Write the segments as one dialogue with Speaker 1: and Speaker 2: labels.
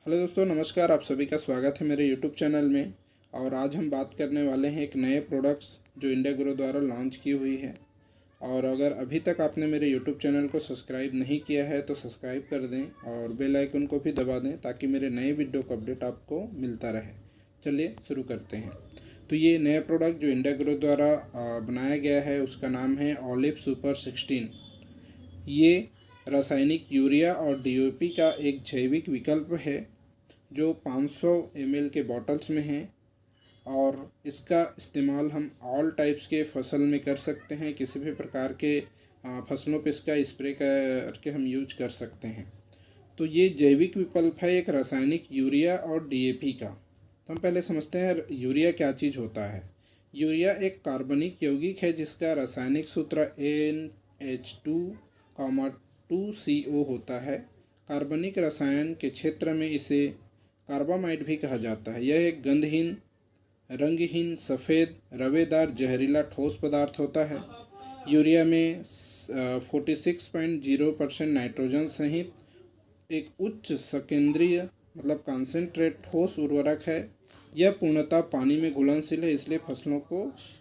Speaker 1: Hello दोस्तों, नमस्कार। आप सभी का स्वागत है मेरे यूट्यूब चैनल में। और आज हम बात करने वाले हैं एक नए प्रोडक्ट्स जो इंडिया ग्रो द्वारा लॉन्च की हुई है। और अगर अभी तक आपने मेरे यूट्यूब चैनल को सब्सक्राइब नहीं किया है तो सब्सक्राइब कर दें और बेल आइकन को भी दबा दें ताकि मेरे नए वीडियो का अपडेट आपको मिलता रहे। चलिए शुरू करते हैं। तो ये नया प्रोडक्ट जो इंडिया ग्रो द्वारा बनाया गया है उसका नाम है ऑलिव सुपर 16। ये रासायनिक यूरिया और डीओपी का एक जैविक विकल्प है जो 500 ml के बॉटल्स में है। और इसका इस्तेमाल हम ऑल टाइप्स के फसल में कर सकते हैं। किसी भी प्रकार के फसलों पे इसका स्प्रे करके हम यूज कर सकते हैं। तो ये जैविक विकल्प है एक रासायनिक यूरिया और डीएपी का। तो हम पहले समझते हैं यूरिया क्या चीज़ होता है। यूरिया एक कार्बनिक यौगिक है जिसका रासायनिक सूत्र NH2,2CO होता है। कार्बनिक रसायन के क्षेत्र में इसे कार्बामाइड भी कहा जाता है। यह एक गंधहीन, रंगहीन, सफ़ेद, रवेदार, जहरीला ठोस पदार्थ होता है। यूरिया में 46.0% नाइट्रोजन सहित एक उच्च सकेंद्रीय मतलब कॉन्सेंट्रेट ठोस उर्वरक है। यह पूर्णतः पानी में घुलनशील है, इसलिए फसलों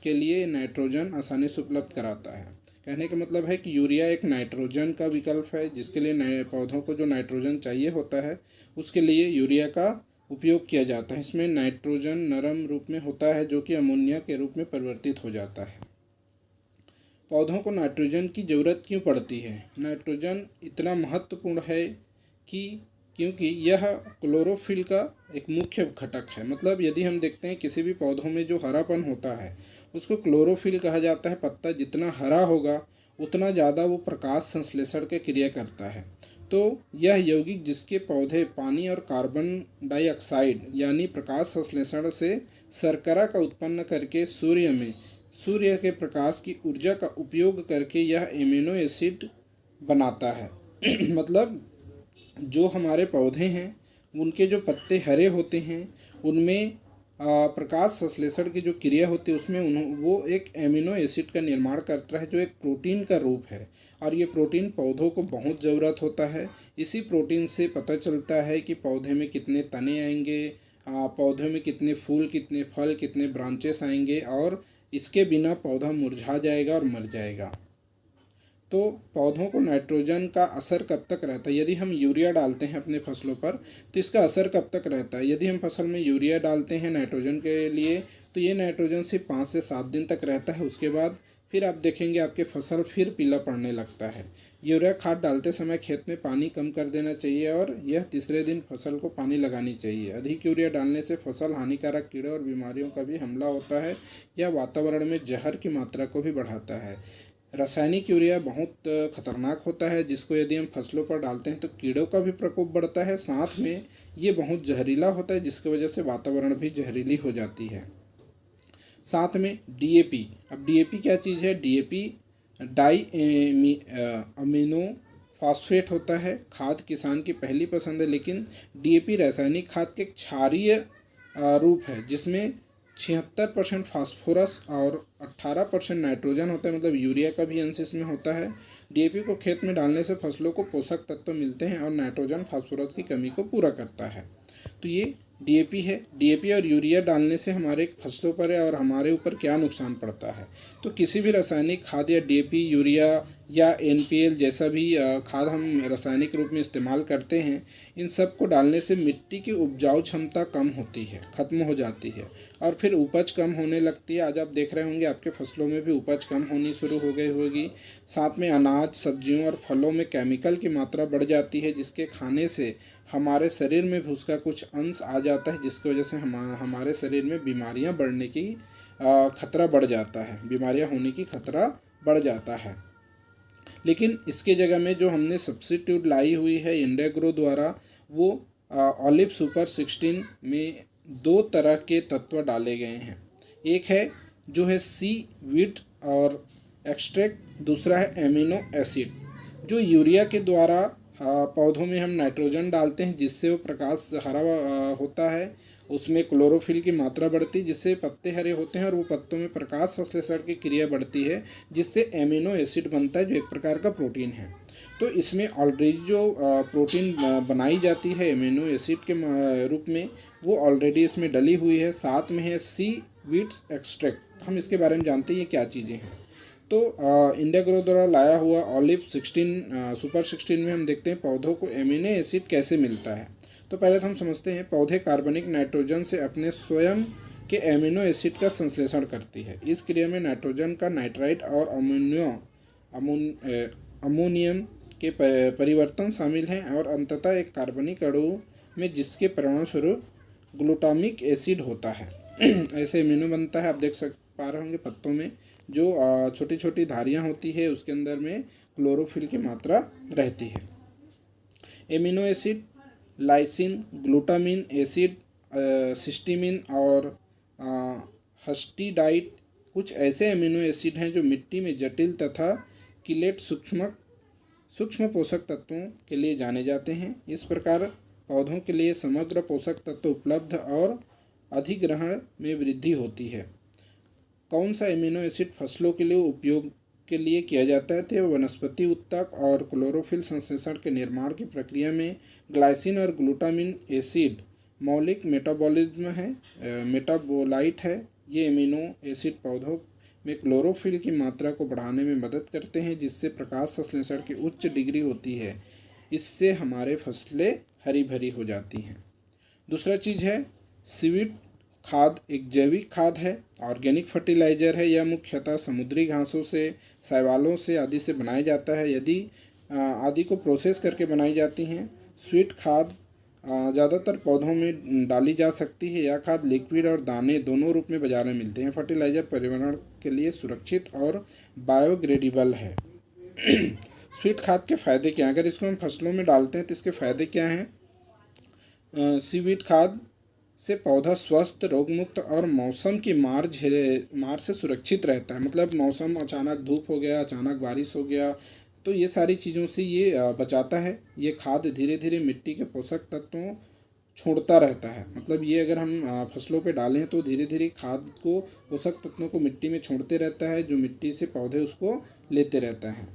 Speaker 1: के लिए नाइट्रोजन आसानी से उपलब्ध कराता है। कहने का मतलब है कि यूरिया एक नाइट्रोजन का विकल्प है जिसके लिए नए पौधों को जो नाइट्रोजन चाहिए होता है उसके लिए यूरिया का उपयोग किया जाता है। इसमें नाइट्रोजन नरम रूप में होता है जो कि अमोनिया के रूप में परिवर्तित हो जाता है। पौधों को नाइट्रोजन की ज़रूरत क्यों पड़ती है? नाइट्रोजन इतना महत्वपूर्ण है क्योंकि यह क्लोरोफिल का एक मुख्य घटक है। मतलब यदि हम देखते हैं किसी भी पौधों में जो हरापन होता है उसको क्लोरोफिल कहा जाता है। पत्ता जितना हरा होगा उतना ज़्यादा वो प्रकाश संश्लेषण की क्रिया करता है। तो यह यौगिक जिसके पौधे पानी और कार्बन डाइऑक्साइड यानी प्रकाश संश्लेषण से शर्करा का उत्पन्न करके सूर्य के प्रकाश की ऊर्जा का उपयोग करके यह एमिनो एसिड बनाता है। मतलब जो हमारे पौधे हैं उनके जो पत्ते हरे होते हैं उनमें प्रकाश संश्लेषण की जो क्रिया होती है उसमें वो एक एमिनो एसिड का निर्माण करता है जो एक प्रोटीन का रूप है। और ये प्रोटीन पौधों को बहुत ज़रूरत होता है। इसी प्रोटीन से पता चलता है कि पौधे में कितने तने आएंगे, पौधे में कितने फूल, कितने फल, कितने ब्रांचेस आएंगे। और इसके बिना पौधा मुरझा जाएगा और मर जाएगा। तो पौधों को नाइट्रोजन का असर कब तक रहता है? यदि हम यूरिया डालते हैं अपने फसलों पर तो इसका असर कब तक रहता है? यदि हम फसल में यूरिया डालते हैं नाइट्रोजन के लिए तो ये नाइट्रोजन सिर्फ 5 से 7 दिन तक रहता है। उसके बाद फिर आप देखेंगे आपके फसल फिर पीला पड़ने लगता है। यूरिया खाद डालते समय खेत में पानी कम कर देना चाहिए और यह तीसरे दिन फसल को पानी लगानी चाहिए। अधिक यूरिया डालने से फसल हानिकारक कीड़े और बीमारियों का भी हमला होता है। यह वातावरण में जहर की मात्रा को भी बढ़ाता है। रासायनिक यूरिया बहुत खतरनाक होता है जिसको यदि हम फसलों पर डालते हैं तो कीड़ों का भी प्रकोप बढ़ता है। साथ में ये बहुत जहरीला होता है जिसकी वजह से वातावरण भी जहरीली हो जाती है। साथ में डीएपी। अब डीएपी क्या चीज़ है? डीएपी डाई अमीनो फास्फेट होता है। खाद किसान की पहली पसंद है, लेकिन डीएपी रासायनिक खाद के एक क्षारीय रूप है जिसमें 76% फास्फोरस और 18% नाइट्रोजन होता है। मतलब यूरिया का भी अंश इसमें होता है। डीएपी को खेत में डालने से फसलों को पोषक तत्व मिलते हैं और नाइट्रोजन फास्फोरस की कमी को पूरा करता है। तो ये डीएपी है। डीएपी और यूरिया डालने से हमारे फसलों पर और हमारे ऊपर क्या नुकसान पड़ता है? तो किसी भी रासायनिक खाद या डीएपी, यूरिया या एनपीएल जैसा भी खाद हम रासायनिक रूप में इस्तेमाल करते हैं, इन सब को डालने से मिट्टी की उपजाऊ क्षमता कम होती है, ख़त्म हो जाती है और फिर उपज कम होने लगती है। आज आप देख रहे होंगे आपके फसलों में भी उपज कम होनी शुरू हो गई होगी। साथ में अनाज, सब्जियों और फलों में केमिकल की मात्रा बढ़ जाती है जिसके खाने से हमारे शरीर में भी उसका कुछ अंश आ जाता है जिसकी वजह से हमारे शरीर में बीमारियां बढ़ने की खतरा बढ़ जाता है, बीमारियां होने की खतरा बढ़ जाता है। लेकिन इसके जगह में जो हमने सब्स्टिट्यूट लाई हुई है इंडिया ग्रो द्वारा वो ऑलिव सुपर 16 में 2 तरह के तत्व डाले गए हैं। एक है जो है सी वीट और एक्सट्रैक्ट, दूसरा है एमिनो एसिड। जो यूरिया के द्वारा पौधों में हम नाइट्रोजन डालते हैं जिससे वो प्रकाश हरा होता है, उसमें क्लोरोफिल की मात्रा बढ़ती है जिससे पत्ते हरे होते हैं और वो पत्तों में प्रकाश संश्लेषण की क्रिया बढ़ती है जिससे एमिनो एसिड बनता है जो एक प्रकार का प्रोटीन है। तो इसमें ऑलरेडी जो प्रोटीन बनाई जाती है एमिनो एसिड के रूप में, वो ऑलरेडी इसमें डली हुई है। साथ में है सी वीट्स एक्सट्रैक्ट। हम इसके बारे में जानते हैं ये क्या चीज़ें हैं। तो इंडिया ग्रो द्वारा लाया हुआ ऑलिव 16 सुपर 16 में हम देखते हैं पौधों को एमिनो एसिड कैसे मिलता है। तो पहले तो हम समझते हैं पौधे कार्बनिक नाइट्रोजन से अपने स्वयं के एमिनो एसिड का संश्लेषण करती है। इस क्रिया में नाइट्रोजन का नाइट्राइट और अमोनियम के परिवर्तन शामिल हैं और अंततः एक कार्बनिक अणु में जिसके परिणाम स्वरूप ग्लूटामिक एसिड होता है। ऐसे एमिनो बनता है। आप देख पा रहे होंगे पत्तों में जो छोटी छोटी धारियाँ होती है, उसके अंदर में क्लोरोफिल की मात्रा रहती है। Amino acid lysine, glutamine acid, cysteine और हस्टिडाइट कुछ ऐसे एमिनो एसिड हैं जो मिट्टी में जटिल तथा किलेट सूक्ष्म पोषक तत्वों के लिए जाने जाते हैं। इस प्रकार पौधों के लिए समग्र पोषक तत्व उपलब्ध और अधिग्रहण में वृद्धि होती है। कौन सा एमिनो एसिड फसलों के लिए उपयोग के लिए किया जाता है? तो वनस्पति उत्तक और क्लोरोफिल संश्लेषण के निर्माण की प्रक्रिया में ग्लाइसिन और ग्लूटामिन एसिड मौलिक मेटाबोलाइट है। ये एमिनो एसिड पौधों में क्लोरोफिल की मात्रा को बढ़ाने में मदद करते हैं, जिससे प्रकाश संश्लेषण की उच्च डिग्री होती है। इससे हमारे फसलें हरी भरी हो जाती हैं। दूसरा चीज़ है सीवीड खाद। एक जैविक खाद है, ऑर्गेनिक फर्टिलाइजर है। यह मुख्यतः समुद्री घासों से, शैवालों से आदि से बनाया जाता है। यदि आदि को प्रोसेस करके बनाई जाती हैं। स्वीट खाद ज़्यादातर पौधों में डाली जा सकती है। यह खाद लिक्विड और दाने दोनों रूप में बाजार में मिलते हैं। फर्टिलाइजर पर्यावरण के लिए सुरक्षित और बायोग्रेडेबल है। स्वीट खाद के फायदे क्या हैं? अगर इसको हम फसलों में डालते हैं तो इसके फायदे क्या हैं? सीवीड खाद से पौधा स्वस्थ, रोगमुक्त और मौसम की मार से सुरक्षित रहता है। मतलब मौसम अचानक धूप हो गया, अचानक बारिश हो गया, तो ये सारी चीज़ों से ये बचाता है। ये खाद धीरे धीरे मिट्टी के पोषक तत्वों छोड़ता रहता है। मतलब ये अगर हम फसलों पे डालें तो धीरे धीरे खाद को, पोषक तत्वों को मिट्टी में छोड़ते रहता है, जो मिट्टी से पौधे उसको लेते रहता है।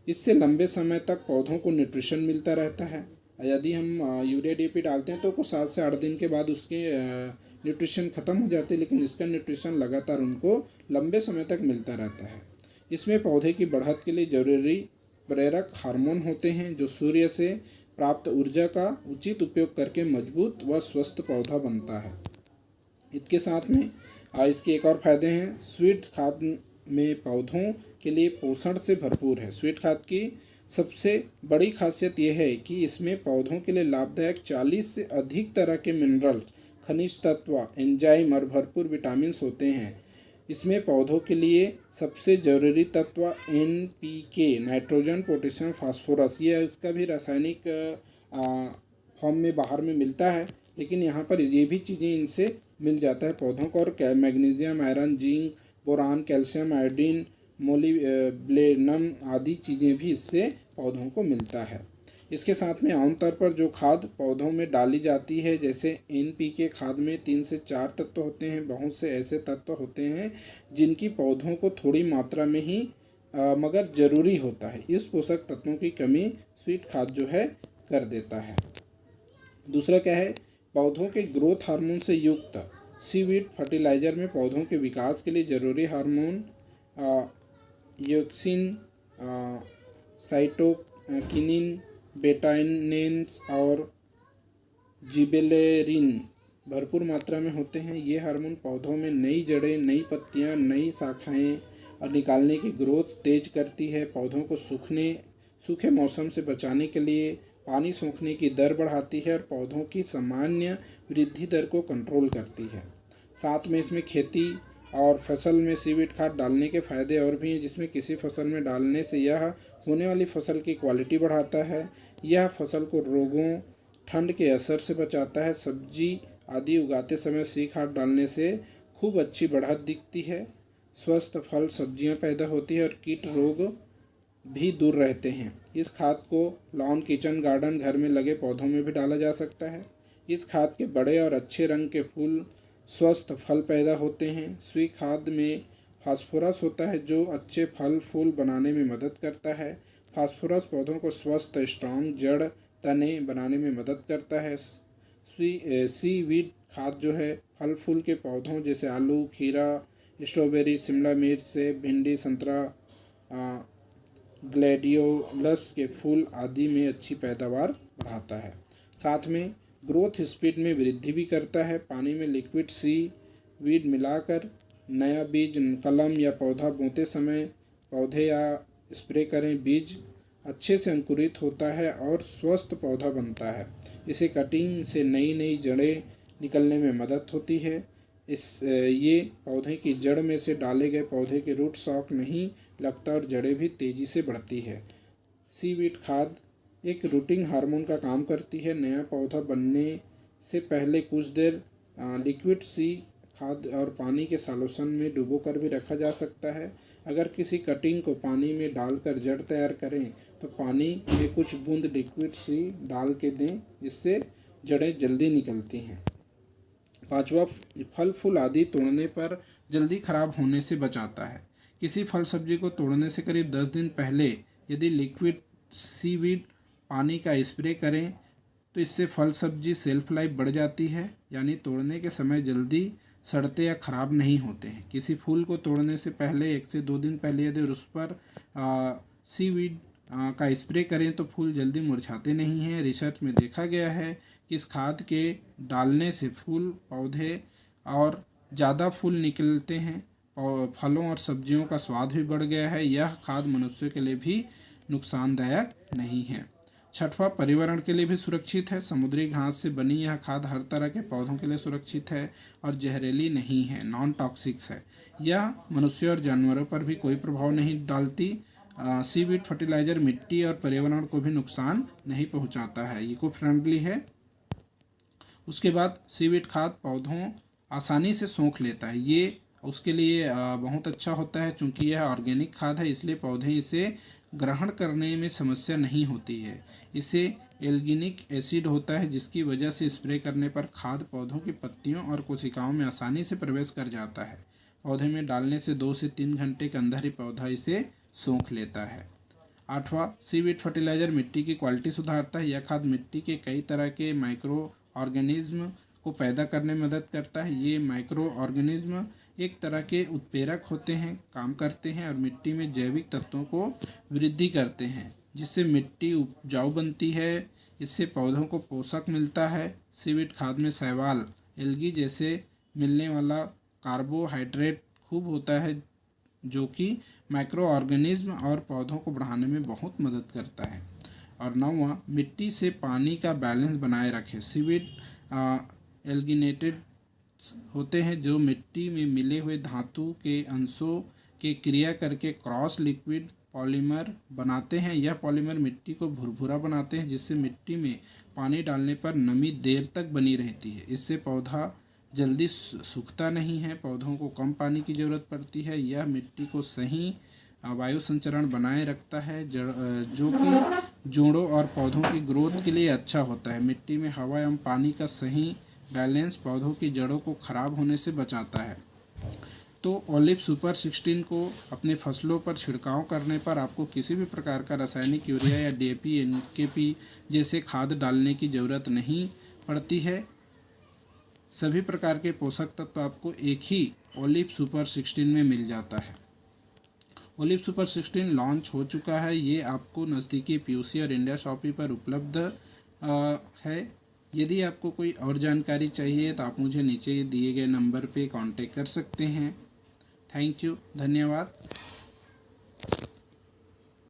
Speaker 1: इससे लंबे समय तक पौधों को न्यूट्रिशन मिलता रहता है। यदि हम यूरिया डीएपी डालते हैं तो कुछ 7 से 8 दिन के बाद उसके न्यूट्रिशन ख़त्म हो जाते हैं, लेकिन इसका न्यूट्रिशन लगातार उनको लंबे समय तक मिलता रहता है। इसमें पौधे की बढ़त के लिए जरूरी प्रेरक हार्मोन होते हैं, जो सूर्य से प्राप्त ऊर्जा का उचित उपयोग करके मजबूत व स्वस्थ पौधा बनता है। इसके साथ में इसके एक और फायदे हैं। स्वीट खाद में पौधों के लिए पोषण से भरपूर है। स्वीट खाद की सबसे बड़ी खासियत यह है कि इसमें पौधों के लिए लाभदायक 40 से अधिक तरह के मिनरल्स, खनिज तत्व, एंजाइम और भरपूर विटामिन होते हैं। इसमें पौधों के लिए सबसे ज़रूरी तत्व NPK, नाइट्रोजन, पोटेशियम, फास्फोरस, ये इसका भी रासायनिक फॉर्म में बाहर में मिलता है, लेकिन यहाँ पर ये भी चीज़ें इनसे मिल जाता है पौधों को। और magnesium, iron, zinc, boron, calcium, iodine, molybdenum आदि चीज़ें भी इससे पौधों को मिलता है। इसके साथ में आमतौर पर जो खाद पौधों में डाली जाती है, जैसे NPK खाद में 3 से 4 तत्व होते हैं। बहुत से ऐसे तत्व होते हैं जिनकी पौधों को थोड़ी मात्रा में ही मगर ज़रूरी होता है। इस पोषक तत्वों की कमी स्वीट खाद जो है कर देता है। दूसरा क्या है? पौधों के ग्रोथ हार्मोन से युक्त सीवीड फर्टिलाइजर में पौधों के विकास के लिए ज़रूरी हार्मोन ऑक्सिन, साइटोकिनिन, बेटाइनेंस और जिबेरेलिन भरपूर मात्रा में होते हैं। ये हार्मोन पौधों में नई जड़ें, नई पत्तियां, नई शाखाएं और निकालने की ग्रोथ तेज करती है। पौधों को सूखे मौसम से बचाने के लिए पानी सूखने की दर बढ़ाती है और पौधों की सामान्य वृद्धि दर को कंट्रोल करती है। साथ में इसमें खेती और फसल में सीवीड खाद डालने के फायदे और भी हैं, जिसमें किसी फसल में डालने से यह होने वाली फसल की क्वालिटी बढ़ाता है। यह फसल को रोगों, ठंड के असर से बचाता है। सब्जी आदि उगाते समय सी खाद डालने से खूब अच्छी बढ़त दिखती है। स्वस्थ फल सब्जियां पैदा होती है और कीट रोग भी दूर रहते हैं। इस खाद को लॉन, किचन गार्डन, घर में लगे पौधों में भी डाला जा सकता है। इस खाद के बड़े और अच्छे रंग के फूल, स्वस्थ फल पैदा होते हैं। स्वी खाद में फास्फोरस होता है जो अच्छे फल फूल बनाने में मदद करता है। फास्फोरस पौधों को स्वस्थ, स्ट्रॉन्ग जड़ तने बनाने में मदद करता है। सीवीड खाद जो है फल फूल के पौधों जैसे आलू, खीरा, स्ट्रॉबेरी, शिमला मिर्च, सेब, भिंडी, संतरा, ग्लैडियोलस के फूल आदि में अच्छी पैदावार बढ़ाता है। साथ में ग्रोथ स्पीड में वृद्धि भी करता है। पानी में लिक्विड सीवीड मिलाकर नया बीज कलम या पौधा बोते समय पौधे या स्प्रे करें। बीज अच्छे से अंकुरित होता है और स्वस्थ पौधा बनता है। इसे कटिंग से नई नई जड़ें निकलने में मदद होती है। ये पौधे की जड़ में से डाले गए पौधे के रूट शॉक नहीं लगता और जड़ें भी तेज़ी से बढ़ती है। सीवीड खाद एक रूटिंग हार्मोन का काम करती है। नया पौधा बनने से पहले कुछ देर लिक्विड सी खाद और पानी के सॉल्यूशन में डुबोकर भी रखा जा सकता है। अगर किसी कटिंग को पानी में डालकर जड़ तैयार करें तो पानी में कुछ बूंद लिक्विड सी डाल के दें, जिससे जड़ें जल्दी निकलती हैं। पांचवा, फल फूल आदि तोड़ने पर जल्दी खराब होने से बचाता है। किसी फल सब्जी को तोड़ने से करीब 10 दिन पहले यदि लिक्विड सीवीड पानी का स्प्रे करें तो इससे फल सब्जी सेल्फ लाइफ बढ़ जाती है, यानी तोड़ने के समय जल्दी सड़ते या ख़राब नहीं होते हैं। किसी फूल को तोड़ने से पहले 1 से 2 दिन पहले यदि उस पर सीवीड का स्प्रे करें तो फूल जल्दी मुरझाते नहीं हैं। रिसर्च में देखा गया है कि इस खाद के डालने से फूल पौधे और ज़्यादा फूल निकलते हैं और फलों और सब्जियों का स्वाद भी बढ़ गया है। यह खाद मनुष्य के लिए भी नुकसानदायक नहीं है। छठवां, पर्यावरण के लिए भी सुरक्षित है। समुद्री घास से बनी यह खाद हर तरह के पौधों के लिए सुरक्षित है और जहरीली नहीं है, नॉन टॉक्सिक्स है। यह मनुष्य और जानवरों पर भी कोई प्रभाव नहीं डालती। सीवीड फर्टिलाइजर मिट्टी और पर्यावरण को भी नुकसान नहीं पहुंचाता है, इको फ्रेंडली है। उसके बाद सीवीड खाद पौधों आसानी से सोख लेता है। ये उसके लिए बहुत अच्छा होता है, चूँकि यह ऑर्गेनिक खाद है इसलिए पौधे इसे ग्रहण करने में समस्या नहीं होती है। इसे एल्गिनिक एसिड होता है, जिसकी वजह से स्प्रे करने पर खाद पौधों की पत्तियों और कोशिकाओं में आसानी से प्रवेश कर जाता है। पौधे में डालने से 2 से 3 घंटे के अंदर ही पौधा इसे सोख लेता है। आठवां, सीवीड फर्टिलाइजर मिट्टी की क्वालिटी सुधारता है। यह खाद मिट्टी के कई तरह के माइक्रो ऑर्गेनिज्म को पैदा करने में मदद करता है। ये माइक्रो ऑर्गेनिज्म एक तरह के उत्प्रेरक होते हैं, काम करते हैं और मिट्टी में जैविक तत्वों को वृद्धि करते हैं, जिससे मिट्टी उपजाऊ बनती है। इससे पौधों को पोषक मिलता है। सीवीड खाद में शैवाल, एल्गी जैसे मिलने वाला कार्बोहाइड्रेट खूब होता है, जो कि माइक्रो ऑर्गेनिज्म और पौधों को बढ़ाने में बहुत मदद करता है। और 9वां, मिट्टी से पानी का बैलेंस बनाए रखें। सीवीड एल्गिनेटेड होते हैं जो मिट्टी में मिले हुए धातु के अंशों के क्रिया करके क्रॉस लिक्विड पॉलीमर बनाते हैं। यह पॉलीमर मिट्टी को भुरभुरा बनाते हैं, जिससे मिट्टी में पानी डालने पर नमी देर तक बनी रहती है। इससे पौधा जल्दी सूखता नहीं है, पौधों को कम पानी की ज़रूरत पड़ती है। यह मिट्टी को सही वायु संचरण बनाए रखता है, जो कि जोड़ों और पौधों की ग्रोथ के लिए अच्छा होता है। मिट्टी में हवा एवं पानी का सही बैलेंस पौधों की जड़ों को खराब होने से बचाता है। तो ओलिव सुपर 16 को अपने फसलों पर छिड़काव करने पर आपको किसी भी प्रकार का रासायनिक यूरिया या डीएपी, एनकेपी जैसे खाद डालने की ज़रूरत नहीं पड़ती है। सभी प्रकार के पोषक तत्व आपको एक ही ओलिव सुपर 16 में मिल जाता है। ओलिव सुपर 16 लॉन्च हो चुका है। ये आपको नज़दीकी पीयूसी और इंडिया शॉपी पर उपलब्ध है। यदि आपको कोई और जानकारी चाहिए तो आप मुझे नीचे दिए गए नंबर पे कांटेक्ट कर सकते हैं। थैंक यू, धन्यवाद।